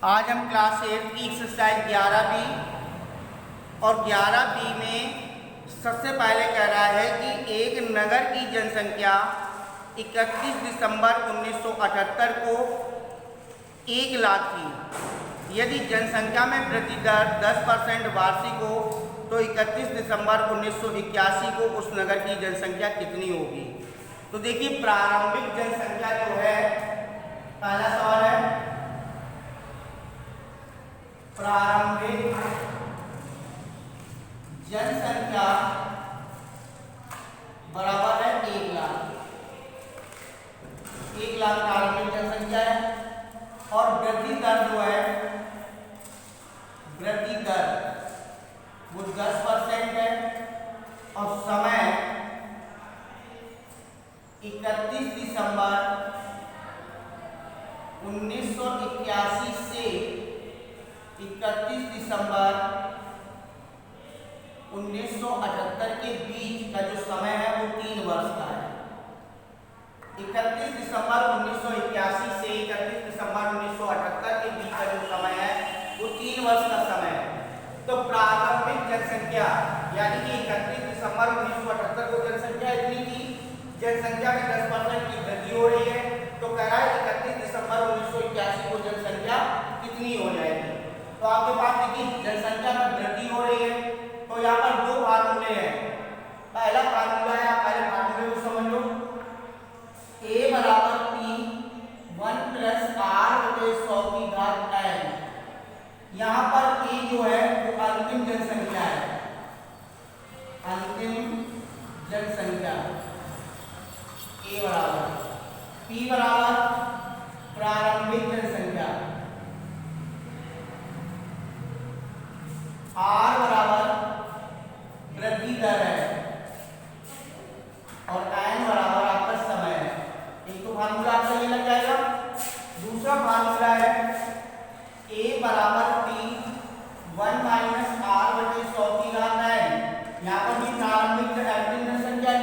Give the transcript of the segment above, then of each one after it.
आज हम क्लास 8 की एक्सरसाइज 11B और 11B में सबसे पहले कह रहा है कि एक नगर की जनसंख्या 31 दिसंबर 1978 को 1 लाख थी। यदि जनसंख्या में वृद्धि दर 10% वार्षिक हो तो 31 दिसंबर 1981 को उस नगर की जनसंख्या कितनी होगी। तो देखिए प्रारंभिक जनसंख्या जो है, पहला सवाल है प्रारंभिक जनसंख्या बराबर है 1 लाख। 1 लाख प्रारंभिक जनसंख्या है और वृद्धि दर जो है, वृद्धि दर वो 10% है और समय 31 दिसंबर 1981 से 31 दिसंबर 1978 के बीच का जो समय है वो 3 वर्ष का है। 31 दिसंबर 1981 से 31 दिसंबर 1978 के बीच का जो समय है वो 3 वर्ष का समय है। तो प्रारंभिक जनसंख्या यानी कि 31 दिसंबर 1978 को जनसंख्या इतनी थी, जनसंख्या में 10% की वृद्धि हो रही है, तो कह रहा है 31 दिसंबर 1981 को जनसंख्या कितनी हो जाएगी। तो आपके पास देखिए जनसंख्या में वृद्धि हो रही है, तो यहाँ पर 2 फार्मूले हैं। पहला फार्मूला है, आप पहले फार्मूले को समझ लो, a बराबर p 1 प्लस r बटे 100 की घात n। यहाँ पर a जो है वो अंतिम जनसंख्या है, अंतिम जनसंख्या। a बराबर p बराबर प्रारंभिक जनसंख्या, r बराबर वृद्धि दर है और n बराबर आपका समय है। एक तो फार्मूला आपको ये लग जाएगा। दूसरा फार्मूला है a बराबर p 1 माइनस r बटे 100 की घात n। यहाँ पर भी प्रारंभिक जनसंख्या a,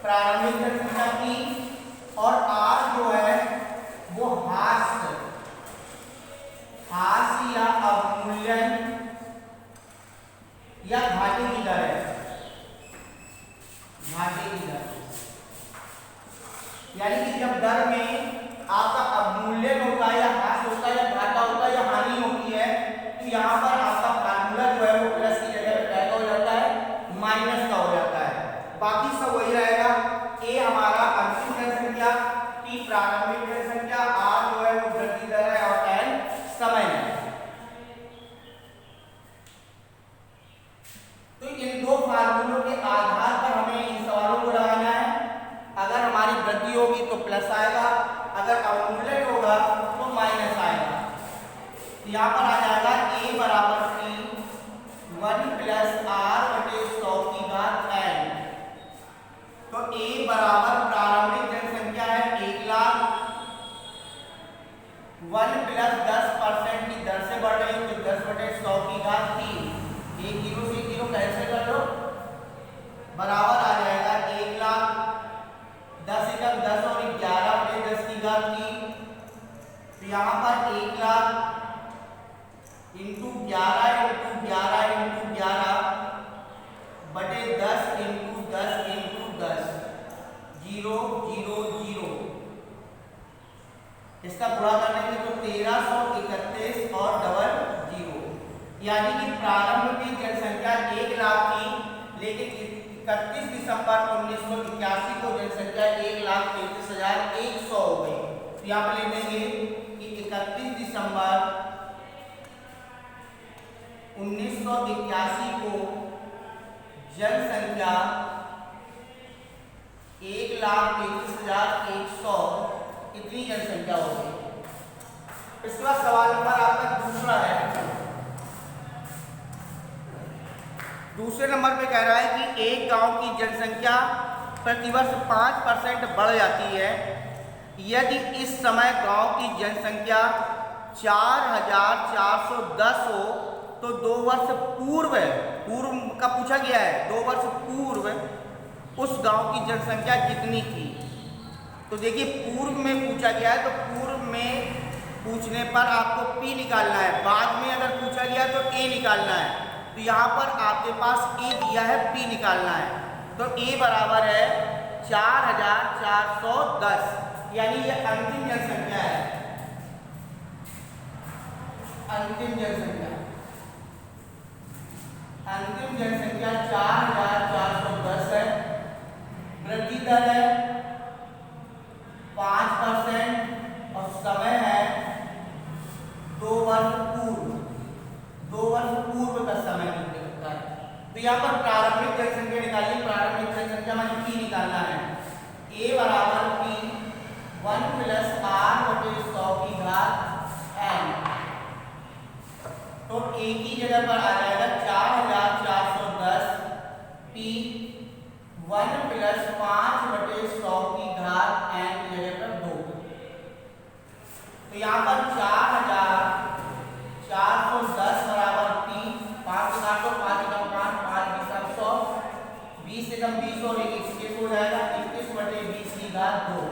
प्रारंभिक जनसंख्या p और r जो है वो ह्रास या अवमूल्यन या घाटे की दर है, घाटे की दर। यानी कि जब दर में आपका अवमूल्यन होता है या ह्रास होता है या घाटा होता है या हानि होती है, तो यहाँ पर आपका फार्मूला जो है वो प्लस की जगह पे क्या हो जाता है, माइनस का हो जाता है। बाकी सब वही रहेगा। ए हमारा अंतिम जनसंख्या, टी प्रारंभिक जनसंख्या, आर जो है वो वृद्धि दर है और एन समय है। तो इन 2 फार्मूलों के आधार पर हमें इन सवालों को लगाना है। अगर हमारी वृद्धि होगी तो प्लस आएगा, अगर अवमूल्यन होगा तो माइनस आएगा। तो यहाँ पर आ जाएगा a बराबर p 1 प्लस r बटे 100 की घात n। तो a बराबर प्रारंभिक जनसंख्या है 1 लाख, 1 प्लस 10% की दर से बढ़ रही है तो 10 बटे 100 की घात 3। एक जीरो से जीरो कैंसिल कर लो, बराबर आ जाएगा 1 लाख 10 एकम 10 और 11 बटे 10 की घात 3। तो यहाँ पर 1 लाख इंटू 11 इंटू 11 इंटू 11 बटे 10 इंटू 10 इंटू 10, 0 0 0। इसका गुणा करने में तो 1331 और डबल 0। यानी कि प्रारंभ में जनसंख्या 1 लाख थी, लेकिन 31 दिसंबर 1981 को जनसंख्या 1,33,100 हो गई। तो यहाँ पर लिख देंगे कि 31 दिसंबर 1981 को जनसंख्या 1,33,100 इतनी जनसंख्या हो गई। इसके बाद सवाल नंबर आपका दूसरा है। दूसरे नंबर पे कह रहा है कि एक गांव की जनसंख्या प्रतिवर्ष 5% बढ़ जाती है। यदि इस समय गांव की जनसंख्या 4,410 हो तो 2 वर्ष पूर्व का पूछा गया है, 2 वर्ष पूर्व उस गांव की जनसंख्या कितनी थी। तो देखिए पूर्व में पूछा गया है, तो पूर्व में पूछने पर आपको P निकालना है, बाद में अगर पूछा गया तो A निकालना है। तो यहाँ पर आपके पास A दिया है, P निकालना है। तो A बराबर है 4410, यानी ये अंतिम जनसंख्या है, अंतिम जनसंख्या। अंतिम जनसंख्या 4410 है। वृद्धि दर है 5% और समय है 2 वर्ष पूर्व, 2 वर्ष पूर्व का समय निकलता है। तो यहाँ पर प्रारंभिक जनसंख्या निकालिए, प्रारंभिक जनसंख्या में P निकालना है। A बराबर P 1 प्लस R बटे 100 की घात n। तो A की जगह पर आ जाएगा 4410 P 1 प्लस 5 बटे 100 की घात n की जगह पर 2। तो यहाँ पर 4410 बराबर P 5 से काटो, 5 कम 5, 5 100, 20 से कम 20 और 21 हो जाएगा, 21 बटे 20 की घात 2।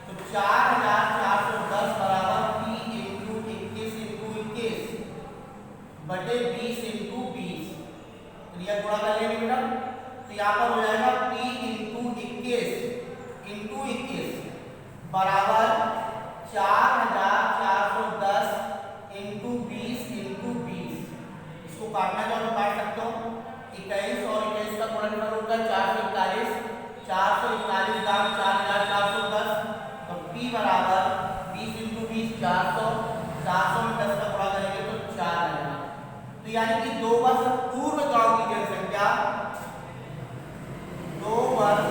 तो 4410 बराबर P इंटू 21 इंटू 21 बटे 20 इंटू 20। क्रिया गुणा कर लेंगे बेटा। तो यहाँ पर हो जाएगा P इंटू 21 इंटू 21 बराबर 4410 इंटू 20 इंटू 20। इसको काटना चाहो तो काट सकते हो। 21 और 21 का गुणनफल होगा 441, 441 दाम 4410। तो P बराबर 20 इंटू 20 400, 400 में 10 का गुणा करेंगे तो 4 आएगा। तो यानी कि 2 वर्ष पूर्व गांव की जनसंख्या, 2 वर्ष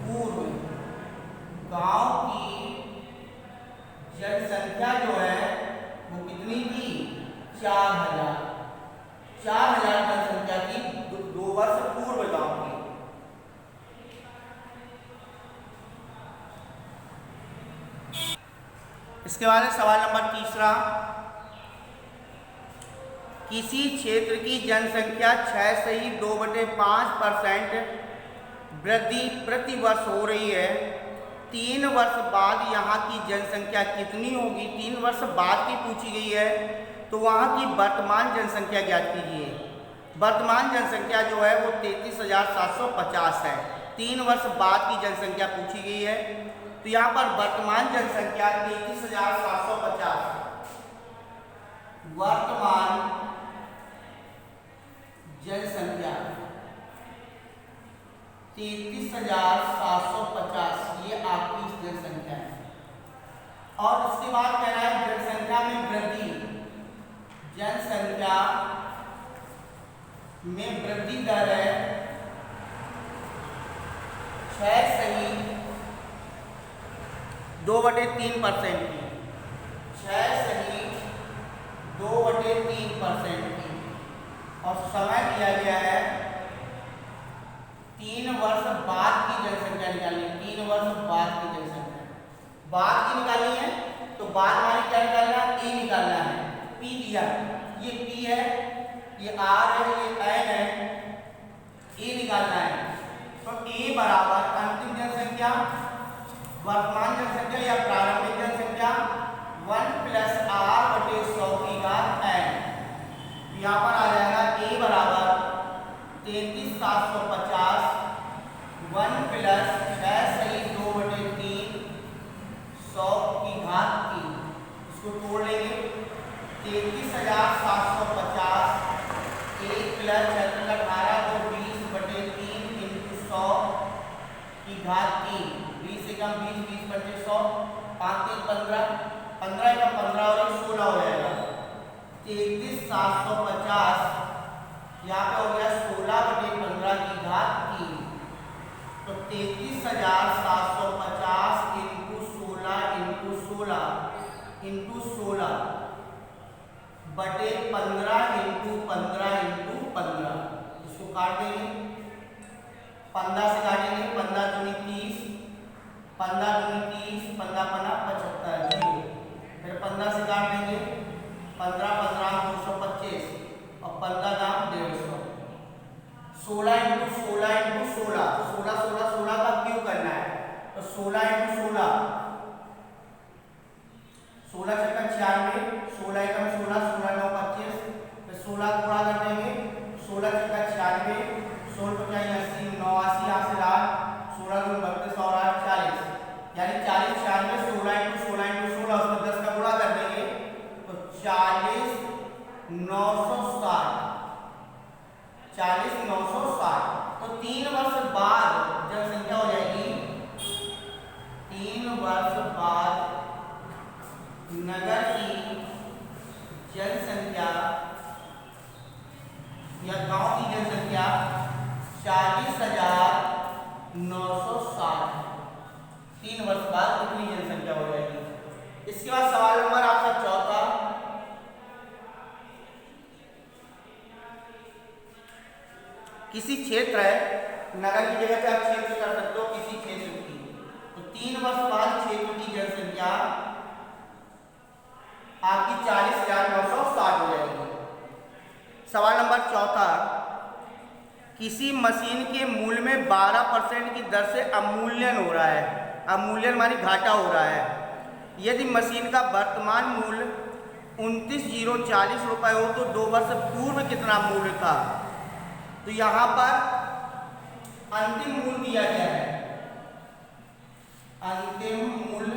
पूर्व गांव की जनसंख्या जो है वो कितनी थी? 4000 जनसंख्या की 2 वर्ष पूर्व गांव की। इसके बाद सवाल नंबर 3, किसी क्षेत्र की जनसंख्या 6 से ही 2/5% वृद्धि प्रति वर्ष हो रही है। 3 वर्ष बाद यहाँ की जनसंख्या कितनी होगी? 3 वर्ष बाद की पूछी गई है, तो वहाँ की वर्तमान जनसंख्या ज्ञात कीजिए। वर्तमान जनसंख्या जो है वो 33,750 है। 3 वर्ष बाद की जनसंख्या पूछी गई है, तो यहाँ पर वर्तमान जनसंख्या 33,750, वर्तमान जनसंख्या 33,750, ये आपकी जनसंख्या है। और उसके बाद कह रहा है जनसंख्या में वृद्धि, जनसंख्या में वृद्धि दर है 6 सही 2/3% की, 6 सही 2/3% की। और समय दिया गया है 3 वर्ष बाद की जनसंख्या निकालनी, 3 वर्ष बाद की जनसंख्या बाद की निकालनी है। तो बाद वाली क्या निकालना है? ए निकालना है। P दिया, ये P है, ये R है, ये N है, ए निकालना है। तो A बराबर अंतिम जनसंख्या, वर्तमान जनसंख्या या प्रारंभिक जनसंख्या 1 प्लस R बटे 100 की घात n। यहाँ पर आ जाएगा A बराबर 33,750 1 प्लस 6 सही 2/3 100 की घात 3। इसको तोड़ लेंगे। 33,750 1 प्लस 18 को 20/3 इंटू 100 की घात 3। 20 से कम 20, 20 बटे 100, 5 3 15, 15 का 15 और 16 हो जाएगा। 33,750 यहाँ पे हो गया 16/15 की घात 3। तो 33,750 इंटू 16 इंटू 16 इंटू 16 बटे 15 इंटू 15 इंटू 15। इसको काट देंगे, 15 से काटेंगे, 15 दूनी 30, 15 दूनी 30, 15 15 75, फिर 15 से काट देंगे, 15 15 225 और 15 दाम 150। 16 इंटू 16 इंटू 16, 16 16 16 का क्यों करना है? तो 16 इंटू 16 का 96, 16 एकम 16, 16 9 25, फिर 16 गुणा कर देंगे, 16 छक्का 96, 16 पचाई 80, 9 80 यहाँ से 8, 16 दूनी 32 और 8 40, यानी 40 96, 16 इंटू 16 इंटू 16, उसमें 10 का गुणा कर देंगे तो 40 960, 40 960। तो 3 वर्ष बाद जनसंख्या हो जाएगी, 3 वर्ष बाद नगर की जनसंख्या या गांव की जनसंख्या 40,960। 3 वर्ष बाद कितनी जनसंख्या हो जाएगी। इसके बाद सवाल नंबर आपका चौथा, किसी क्षेत्र है, नगर की जगह पे आप क्षेत्र कर सकते हो, किसी क्षेत्र की, तो 3 वर्ष बाद क्षेत्र की जनसंख्या आपकी 40,960 हो जाएगी। सवाल नंबर चौथा, किसी मशीन के मूल्य में 12% की दर से अवमूल्यन हो रहा है। अवमूल्यन मानी घाटा हो रहा है। यदि मशीन का वर्तमान मूल्य 29,040 रुपये हो तो 2 वर्ष पूर्व कितना मूल्य था। तो यहाँ पर अंतिम मूल्य दिया गया है, अंतिम मूल्य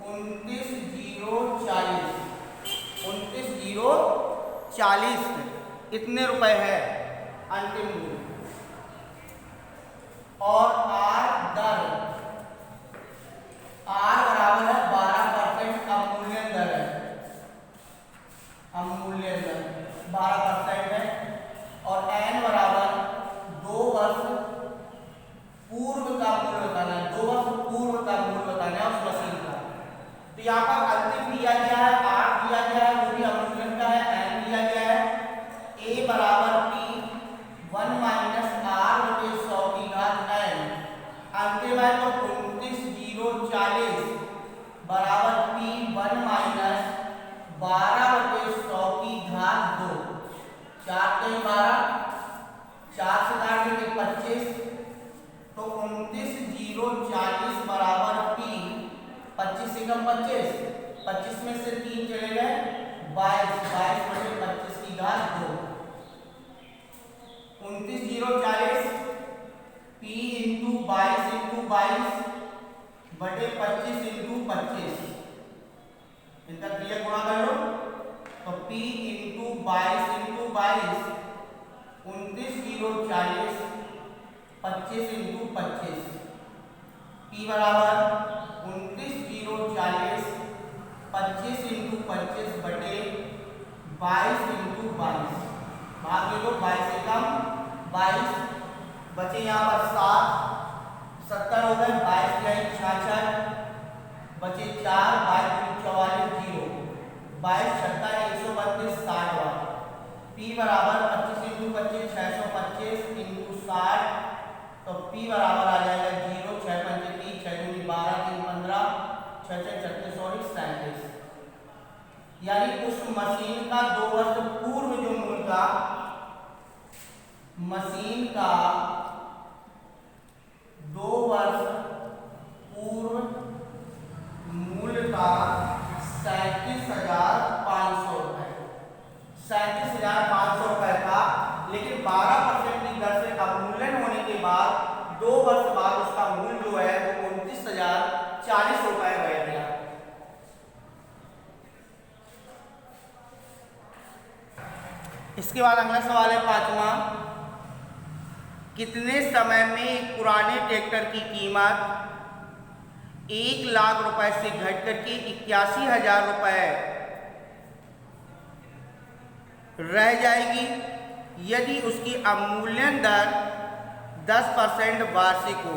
29,040, 29,040 इतने रुपए है अंतिम मूल्य। और आर दर, आर बराबर है 12% अवमूल्यन दर है, अवमूल्यन दर 12% है। और एन बराबर 2 वर्ष पूर्व का मूल्य बताना है, 2 वर्ष पूर्व का मूल्य बताना है उस मशीन का। तो यहाँ पर अंतिम दिया गया है, आर दिया गया है, वो भी अवमूल्यन का है, एन दिया गया है। ए बराबर टी 1 माइनस आर बटे 100 की घात एन, अंतिम है तो 29,040 बराबर पी 1 माइनस 12 बटे 100 की घात 2, 4 के 12, 4 से काट देंगे 25, तो 29,040 बराबर पी 25 से कम 25, 25 में से 3 चले गए 22, 22 बटे 25 की घात 2, 29,040 पी इंटू 22 बटे 25 इंटू 25, इनका क्रिया गुणा कर लो तो P इंटू 22 29,040 25 इंटू 25, P बराबर 29,040 25 इंटू 25 बटे 22 इंटू 22, भाग दे दो 22 से कम 22, बचे यहाँ पर 7, 70 हो गए, 22 जाए 66, बचे 4, 22 44 0, 22 छक्का 132 60 बार। P बराबर 25 इंटू 25 625 इंटू 60, तो P बराबर आ जाएगा 0, 6 पंचे 30, 6 दूनी 12, 3 15, 6 6 36 और 37, यानी उस मशीन का 2 वर्ष पूर्व जो मूल्य था, मशीन का 2 वर्ष पूर्व मूल्य था 37,500 रुपए, 37,500 रुपए था। लेकिन 12% की दर से अवमूल्यन होने के बाद 2 वर्ष बाद उसका मूल्य जो है वो 29,040 रुपए रह गया। इसके बाद अगला सवाल है 5वां, कितने समय में एक पुराने ट्रैक्टर की कीमत 1 लाख रुपए से घटकर के 81,000 रुपए रह जाएगी यदि उसकी अवमूल्यन दर 10% वार्षिक हो।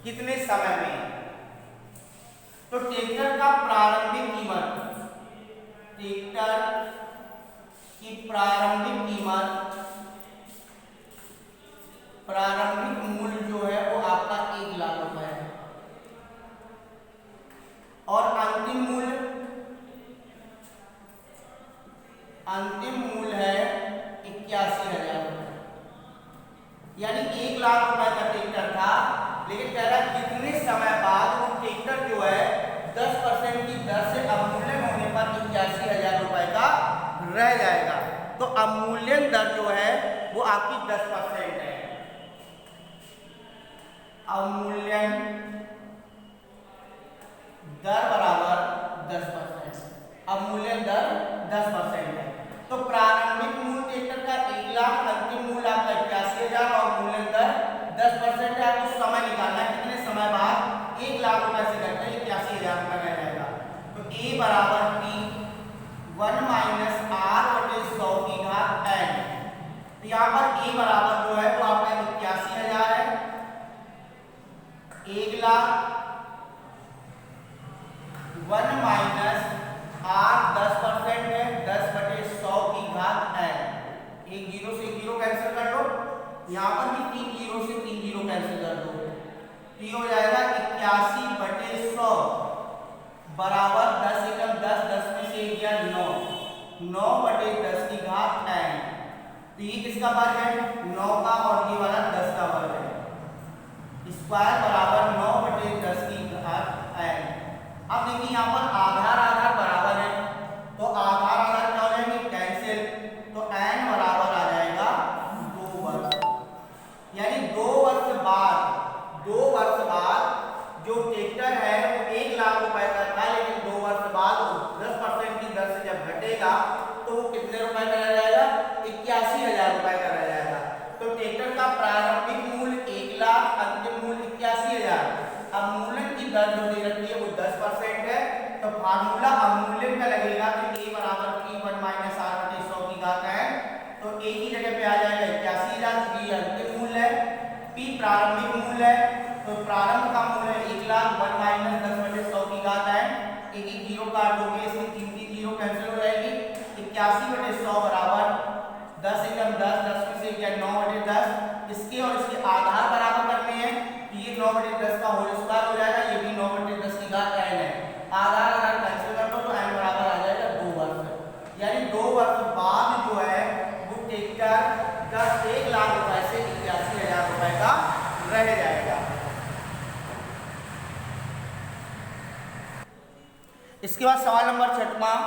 कितने समय में? तो ट्रैक्टर का प्रारंभिक कीमत, ट्रैक्टर की प्रारंभिक कीमत, प्रारंभिक मूल्य जो है वो आपका 1 लाख रुपए है और अंतिम मूल्य है 81,000 रुपए, यानी 1 लाख रुपए का ट्रैक्टर था। लेकिन कह रहा कितने समय बाद वो ट्रैक्टर जो है 10% की दर से रह जाएगा। तो अवमूल्यन दर जो है वो आपकी 10% है। अवमूल्यन दर बराबर 10%। अवमूल्यन दर 10% है। तो प्रारंभिक मूल्य ट्रैक्टर का 1 लाख, अंतिम मूल्य आपका 81,000 और मूल्यन दर 10% है। आपको समय निकालना है कितने समय बाद 1 लाख रुपए से घटकर 81,000 रुपए रह जाएगा। तो A बराबर P 1 माइनस R बटे 100 की घात n। तो यहाँ पर A बराबर जो है वो आपका 81,000 है। 1 लाख 1 माइनस R 10% है, 10 बटे 100 की घात n। एक जीरो से जीरो कैंसिल कर दो, यहाँ पर भी 3 जीरो से 3 जीरो कैंसिल कर दो। तो ये हो जाएगा 81 बटे 100 बराबर 10 एकम 10, 10 में से गया 9, 9 बटे 10 की घात n। तो ये किसका वर्ग है? 9 का, और ये वाला 10 का वर्ग है। स्क्वायर बराबर 9 बटे 10 की घात n। अब देखिए यहाँ पर आधार आधार बराबर है, तो आधार आधार क्या हो जाएंगे? कैंसिल। तो n बराबर आ जाएगा 2 वर्ष। यानी 2 वर्ष बाद जो ट्रैक्टर है वो 1 लाख रुपए का था, लेकिन 2 वर्ष बाद 10% की दर से जब घटेगा तो वो कितने रुपए का रह जाएगा? 81,000 रुपए का रह जाएगा। तो ट्रैक्टर का प्रारंभिक मूल्य 1 लाख, अंतिम मूल्य 81,000। अब मूल्य की दर जो दे रखी है वो 10% है। तो फार्मूला अवमूल्यन का लगेगा तो A बराबर P 1 माइनस R बटे 100 की घात n। तो A की जगह पे आ जाएगा 81,000, B अंतिम मूल्य है, P प्रारंभिक मूल्य है। तो प्रारंभ का मूल्य 1 लाख 1 माइनस 10 बटे 100 की घात n। एक एक जीरो काट दोगे, इसमें 3 जीरो कैंसिल हो जाएगी। 81 बटे 100 बराबर 10 एकम 10, 10 में से गया 9 बटे 10। इसके और इसके आधार बराबर करने हैं, ये 9 बटे 10 का होल स्क्वायर हो जाएगा, ये भी 9 बटे 10 की घात n है। आधार आधार कैंसिल कर दो तो n बराबर आ जाएगा 2 वर्ष। यानी 2 वर्ष बाद जो है वो ट्रैक्टर का 1 लाख रुपए से 81,000 रुपए का रह जाएगा। इसके बाद सवाल नंबर 6वां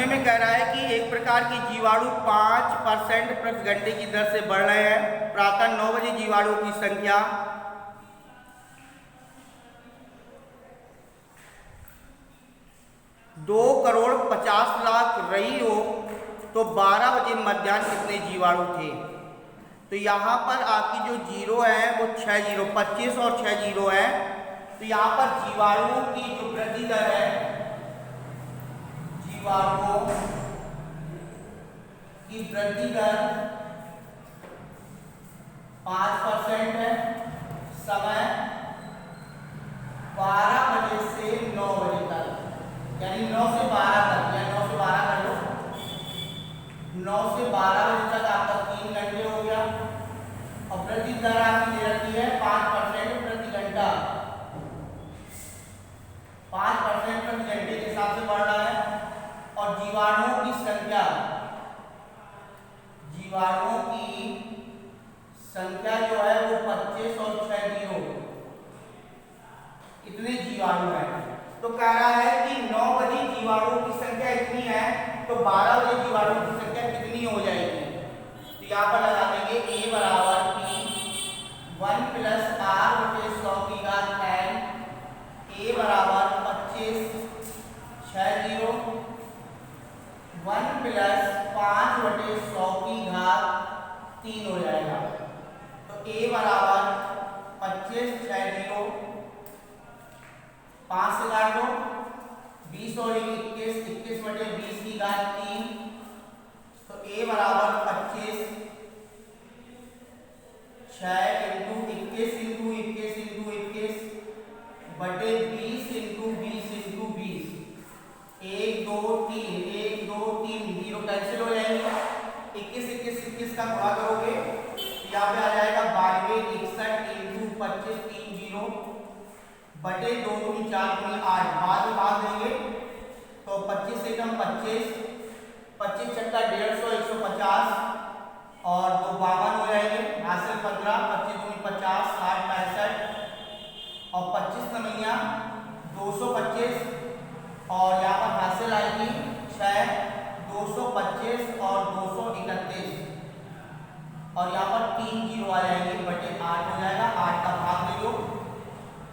में कह रहा है कि एक प्रकार की जीवाणु 5% प्रति घंटे की दर से बढ़ रहे हैं। प्रातः 9 बजे जीवाणुओं की संख्या 2,50,00,000 रही हो तो 12 बजे मध्याह्न कितने जीवाणु थे? तो यहाँ पर आपकी जो जीरो है वो 6 जीरो, 25 और 6 जीरो है। तो यहाँ पर जीवाणुओं की जो वृद्धि दर है, जीवाणुओं की वृद्धि दर 5% है। समय 12 बजे से 9 बजे तक, यानी 9 से 12 तक, या 9 से 12 कर लो, 9 से 12 बजे तक आपका 3 घंटे हो गया। और वृद्धि दर आपकी दे रखी है 5% प्रति घंटा, 5% प्रति घंटे के हिसाब से बढ़ रहा है। और जीवाणुओं की संख्या, जीवाणुओं की संख्या जो है वो 25 और 6 जीरो, इतने जीवाणु है। तो कह रहा है कि 9 बजे जीवाणुओं की संख्या इतनी है तो 12 बजे जीवाणुओं की संख्या कितनी हो जाएगी? तो यहाँ पर लगा देंगे A बराबर P 1 प्लस R बटे 100 की घात n। A बराबर 25, 6 जीरो, 1 प्लस 5 बटे 100 की घात 3 हो जाएगा। तो A बराबर 25, 6 जीरो, 5 से काट दो, 20 और 21, 21 बटे 20 की घात 3। तो A बराबर 25, 6 इंटू 21 इंटू 21 इंटू 21 बटे 20 इंटू 20 इंटू 20। 1 2 3, 1 2 3, जीरो कैंसिल हो जाएंगे। 21 21 21 का गुणा करोगे तो यहाँ पे आ जाएगा 92, 61 इंटू 25, 3 जीरो बटे 2 दूनी 4 दूनी 8, बाद में भाग देंगे तो 25 से कम 25, 25 छक्का 150, 150 और 2 52 हो जाएंगे, हासिल 15, 25 दूनी 50, 60 65 और 25 नमैया 225 और यहाँ पर 6, 225 और 231, और यहाँ पर 3 जीरो आ जाएंगे, बटे 8 हो जाएगा। 8 का भाग दे दो,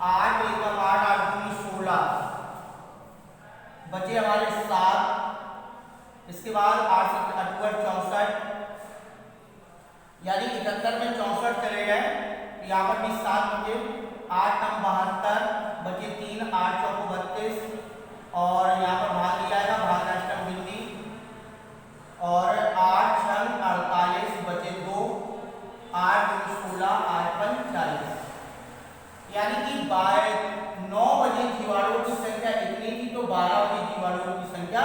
8 एकम 8, 8 दूनी 16, बचे हमारे 7। इसके बाद 8 7 8 64, यानी 71 में 64 चले गए, यहाँ पर भी 7 बचे। 8 नम 72, बचे 3, 8 चौको 32, और यहाँ पर भाग दिया जाएगा, भाग अष्टम बिंदी, और 8 6 48, बचे 2, 8 2 16, 8 5 40। यानी कि 9 बजे जीवाणुओं की संख्या इतनी थी, तो 12 बजे जीवाणुओं की संख्या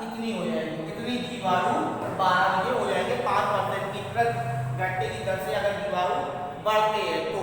इतनी हो जाएगी। इतनी जीवाणु 12 बजे हो जाएंगे। 5% की प्रति घंटे की दर से अगर जीवाणु बढ़ते हैं तो